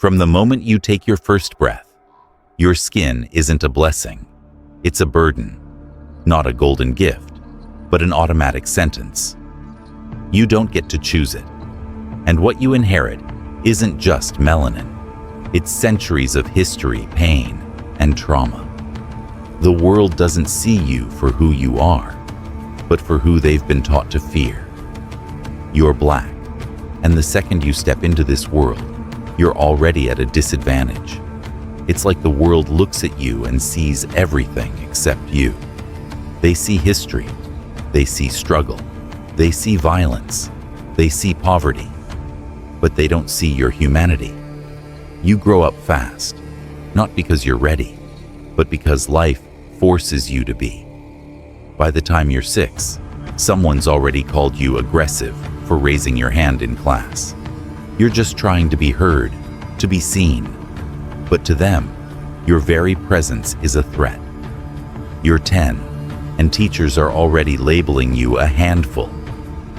From the moment you take your first breath, your skin isn't a blessing. It's a burden, not a golden gift, but an automatic sentence. You don't get to choose it. And what you inherit isn't just melanin. It's centuries of history, pain, and trauma. The world doesn't see you for who you are, but for who they've been taught to fear. You're black, and the second you step into this world, you're already at a disadvantage. It's like the world looks at you and sees everything except you. They see history, they see struggle, they see violence, they see poverty, but they don't see your humanity. You grow up fast, not because you're ready, but because life forces you to be. By the time you're 6, someone's already called you aggressive for raising your hand in class. You're just trying to be heard, to be seen. But to them, your very presence is a threat. You're 10, and teachers are already labeling you a handful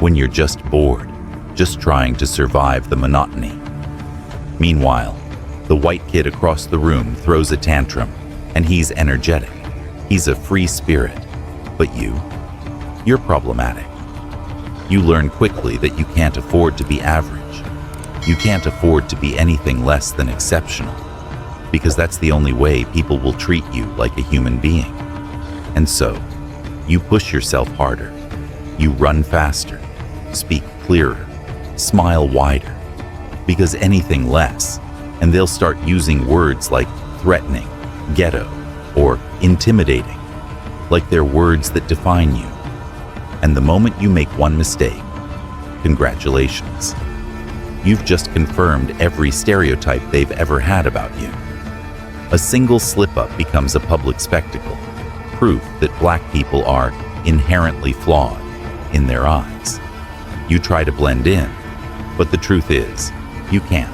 when you're just bored, just trying to survive the monotony. Meanwhile, the white kid across the room throws a tantrum, and he's energetic. He's a free spirit. But you're problematic. You learn quickly that you can't afford to be average. You can't afford to be anything less than exceptional, because that's the only way people will treat you like a human being. And so, you push yourself harder. You run faster, speak clearer, smile wider, because anything less, and they'll start using words like threatening, ghetto, or intimidating, like they're words that define you. And the moment you make one mistake, congratulations. You've just confirmed every stereotype they've ever had about you. A single slip-up becomes a public spectacle, proof that black people are inherently flawed in their eyes. You try to blend in, but the truth is, you can't.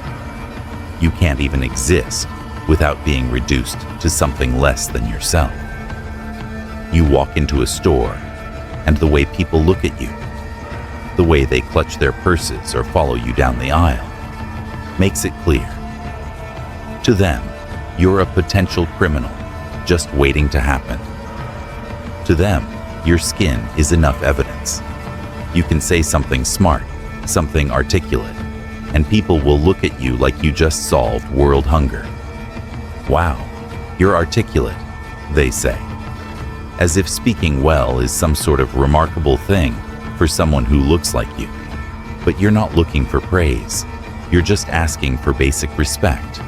You can't even exist without being reduced to something less than yourself. You walk into a store, and the way people look at you, the way they clutch their purses or follow you down the aisle, makes it clear. To them, you're a potential criminal, just waiting to happen. To them, your skin is enough evidence. You can say something smart, something articulate, and people will look at you like you just solved world hunger. Wow, you're articulate, they say. As if speaking well is some sort of remarkable thing for someone who looks like you. But you're not looking for praise. You're just asking for basic respect,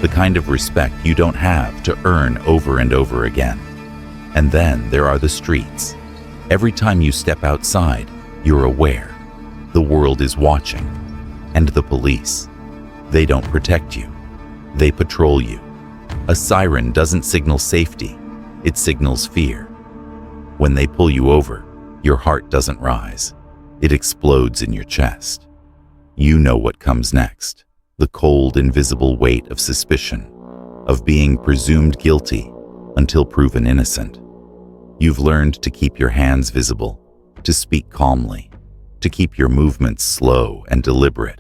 the kind of respect you don't have to earn over and over again. And then there are the streets. Every time you step outside, you're aware. The world is watching. And the police. They don't protect you. They patrol you. A siren doesn't signal safety. It signals fear. When they pull you over, your heart doesn't rise. It explodes in your chest. You know what comes next. The cold, invisible weight of suspicion, of being presumed guilty until proven innocent. You've learned to keep your hands visible, to speak calmly, to keep your movements slow and deliberate,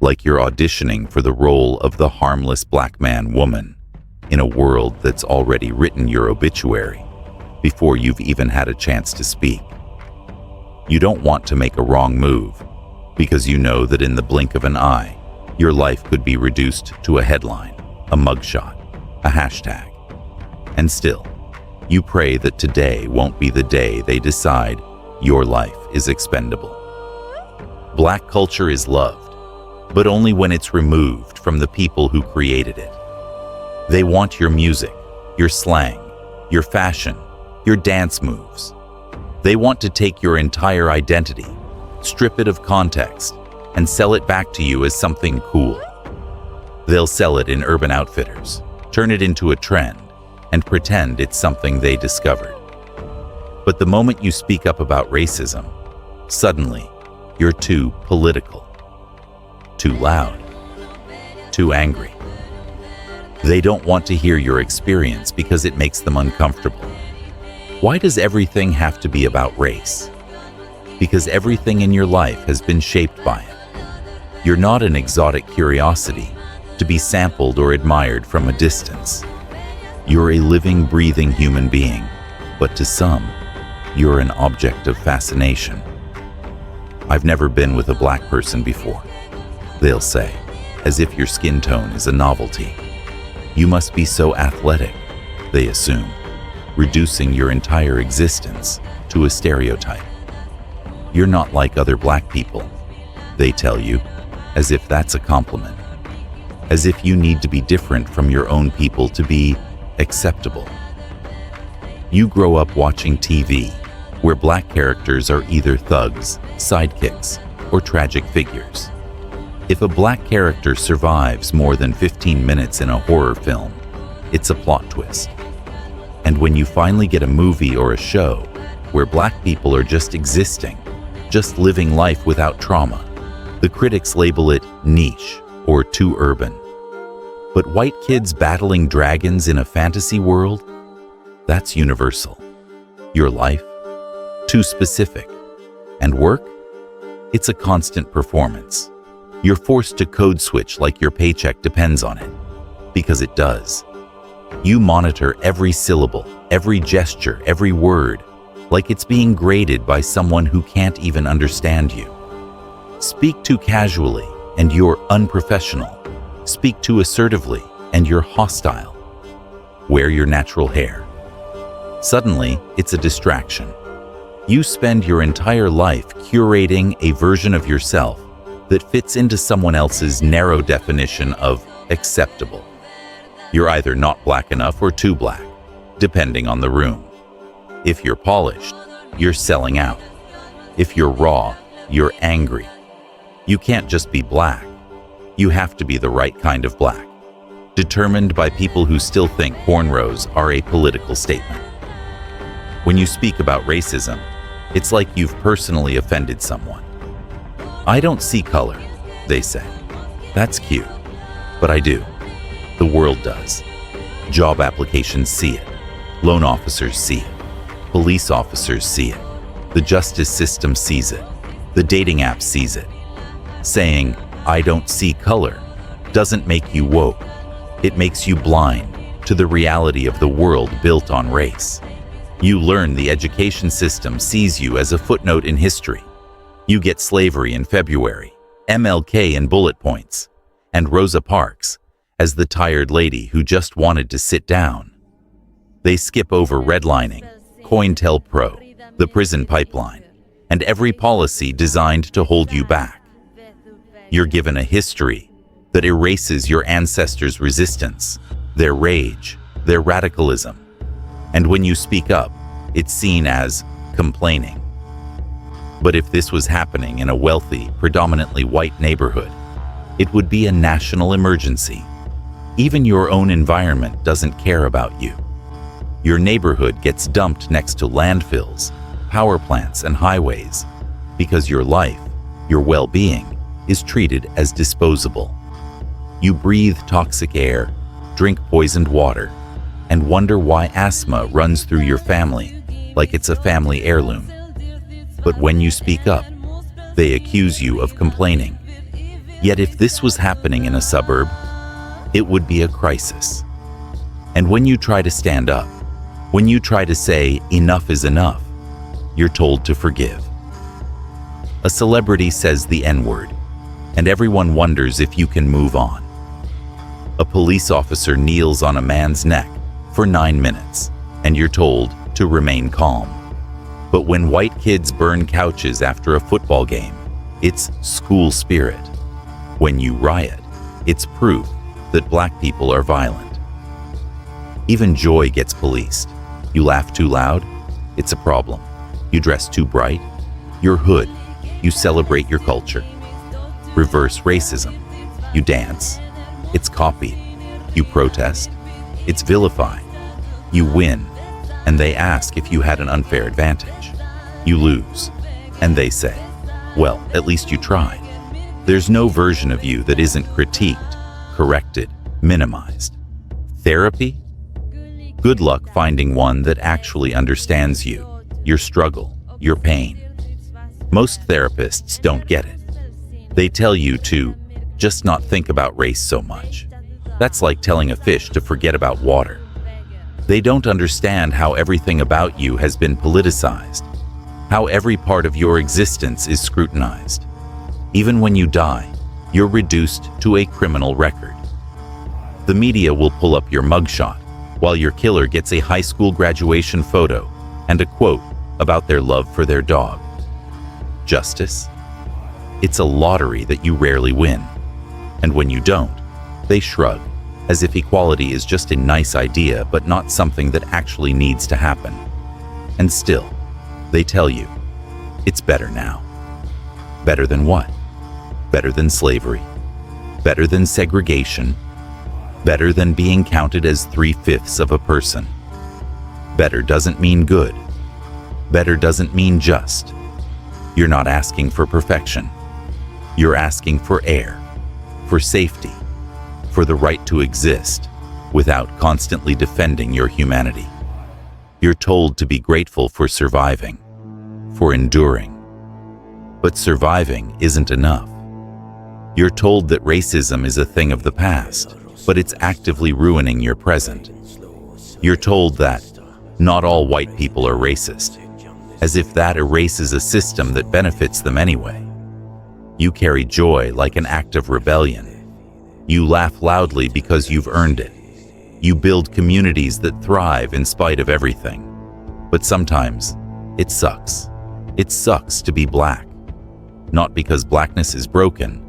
like you're auditioning for the role of the harmless black man-woman in a world that's already written your obituary before you've even had a chance to speak. You don't want to make a wrong move because you know that in the blink of an eye, your life could be reduced to a headline, a mugshot, a hashtag. And still, you pray that today won't be the day they decide your life is expendable. Black culture is loved, but only when it's removed from the people who created it. They want your music, your slang, your fashion, your dance moves. They want to take your entire identity, strip it of context, and sell it back to you as something cool. They'll sell it in Urban Outfitters, turn it into a trend, and pretend it's something they discovered. But the moment you speak up about racism, suddenly you're too political, too loud, too angry. They don't want to hear your experience because it makes them uncomfortable. Why does everything have to be about race? Because everything in your life has been shaped by it. You're not an exotic curiosity. to be sampled or admired from a distance. You're a living, breathing human being, but to some, you're an object of fascination. I've never been with a black person before, they'll say, as if your skin tone is a novelty. You must be so athletic, they assume, reducing your entire existence to a stereotype. You're not like other black people, they tell you, as if that's a compliment. As if you need to be different from your own people to be acceptable. You grow up watching TV, where black characters are either thugs, sidekicks, or tragic figures. If a black character survives more than 15 minutes in a horror film, it's a plot twist. And when you finally get a movie or a show where black people are just existing, just living life without trauma, the critics label it niche or too urban. But white kids battling dragons in a fantasy world? That's universal. Your life? Too specific. And work? It's a constant performance. You're forced to code switch like your paycheck depends on it. Because it does. You monitor every syllable, every gesture, every word, like it's being graded by someone who can't even understand you. Speak too casually, and you're unprofessional. Speak too assertively, and you're hostile. Wear your natural hair. Suddenly, it's a distraction. You spend your entire life curating a version of yourself that fits into someone else's narrow definition of acceptable. You're either not black enough or too black, depending on the room. If you're polished, you're selling out. If you're raw, you're angry. You can't just be black. You have to be the right kind of black, determined by people who still think cornrows are a political statement. When you speak about racism, it's like you've personally offended someone. I don't see color, they say. That's cute, but I do. The world does. Job applications see it. Loan officers see it. Police officers see it. The justice system sees it. The dating app sees it. Saying, I don't see color, doesn't make you woke. It makes you blind to the reality of the world built on race. You learn the education system sees you as a footnote in history. You get slavery in February, MLK in bullet points, and Rosa Parks as the tired lady who just wanted to sit down. They skip over redlining, COINTELPRO, the prison pipeline, and every policy designed to hold you back. You're given a history that erases your ancestors' resistance, their rage, their radicalism. And when you speak up, it's seen as complaining. But if this was happening in a wealthy, predominantly white neighborhood, it would be a national emergency. Even your own environment doesn't care about you. Your neighborhood gets dumped next to landfills, power plants, and highways because your life, your well-being, is treated as disposable. You breathe toxic air, drink poisoned water, and wonder why asthma runs through your family like it's a family heirloom. But when you speak up, they accuse you of complaining. Yet if this was happening in a suburb, it would be a crisis. And when you try to stand up, when you try to say enough is enough, you're told to forgive. A celebrity says the N-word, and everyone wonders if you can move on. A police officer kneels on a man's neck for 9 minutes, and you're told to remain calm. But when white kids burn couches after a football game, it's school spirit. When you riot, it's proof that black people are violent. Even joy gets policed. You laugh too loud, it's a problem. You dress too bright, you're hood. You celebrate your culture. Reverse racism. You dance, it's copied. You protest, it's vilified. You win, and they ask if you had an unfair advantage. You lose, and they say, well, at least you tried. There's no version of you that isn't critiqued, corrected, minimized. Therapy? Good luck finding one that actually understands you, your struggle, your pain. Most therapists don't get it. They tell you to just not think about race so much. That's like telling a fish to forget about water. They don't understand how everything about you has been politicized, how every part of your existence is scrutinized. Even when you die, you're reduced to a criminal record. The media will pull up your mugshot, while your killer gets a high school graduation photo and a quote about their love for their dog. Justice? It's a lottery that you rarely win. And when you don't, they shrug, as if equality is just a nice idea but not something that actually needs to happen. And still, they tell you, it's better now. Better than what? Better than slavery? Better than segregation? Better than being counted as 3/5 of a person? Better doesn't mean good. Better doesn't mean just. You're not asking for perfection. You're asking for air, for safety, for the right to exist without constantly defending your humanity. You're told to be grateful for surviving, for enduring. But surviving isn't enough. You're told that racism is a thing of the past, but it's actively ruining your present. You're told that not all white people are racist, as if that erases a system that benefits them anyway. You carry joy like an act of rebellion. You laugh loudly because you've earned it. You build communities that thrive in spite of everything. But sometimes, it sucks. It sucks to be black. Not because blackness is broken,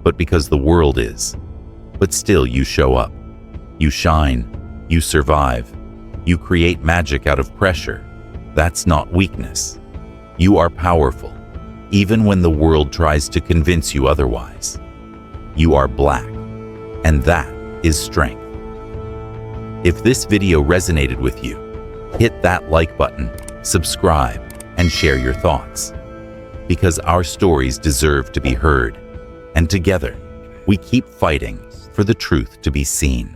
but because the world is. But still you show up. You shine. You survive. You create magic out of pressure. That's not weakness. You are powerful, even when the world tries to convince you otherwise. You are black, and that is strength. If this video resonated with you, hit that like button, subscribe, and share your thoughts. Because our stories deserve to be heard, and together, we keep fighting for the truth to be seen.